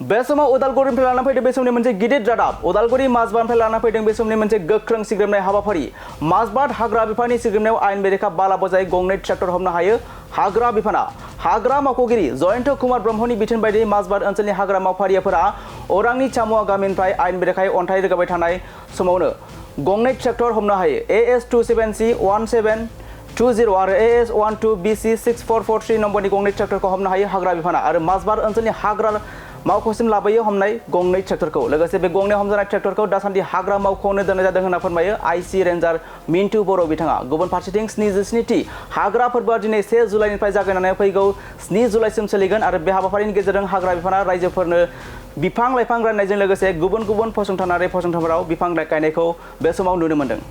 बे समाव उदालगुरिनिफ्राय लाना फैदों बे समनि मोनसे गिदिर रादाब उदालगुरि माजबादनिफ्राय लाना फैदों बे समनि मोनसे गोख्रों सिग्रोमनाय हाबाफारि माजबाद हाग्रा बिफाननि सिग्रोमनायाव आयेन बेरेखा बाला बजाय गंनै ट्रेक्टर हमनो हायो हाग्रा बिफाना हाग्रा मावख'गिरि जयन्त कुमार ब्रह्मनि बिथोन बायदियै माजबाद ओनसोलनि हाग्रा मावफारियाफोरा अरांनि चामुवा गामिनिफ्राय आयेन बेरेखायै अन्थाइ रोगाबाय थानाय समावनो गंनै ट्रेक्टर हमनो हायो AS27C1720 आरो AS12BC6443 नम्बरनि गंनै ट्रेक्टरखौ हमनो हायो हाग्रा बिफाना आरो माजबाद ओनसोलनि हाग्रा मावख'सिम लाबोयो हमनाय गंनै ट्रेक्टरखौ लोगोसे बे गंनै हमजानाय ट्रेक्टरखौ दासान्दि हाग्रा मावख'आवनो दोननाय जादों होनना फोरमायो आईसी रेन्जार मिन्टु बर' बिथाङा गुबुन फारसेथिं 77थि हाग्रा फोरबोआ दिनै 1 जुलाइनिफ्राय जागायनानै फैगौ 7 जुलाइसिम सोलिगोन आरो बे हाबाफारिनि गेजेरजों हाग्रा बिफाना रायजोफोरनो बिफां लाइफां राननायजों लोगोसे गुबुन गुबुन फसंथानारि फसंथानफोराव बिफां गायनायखौ बे समाव नुनो मोन्दों।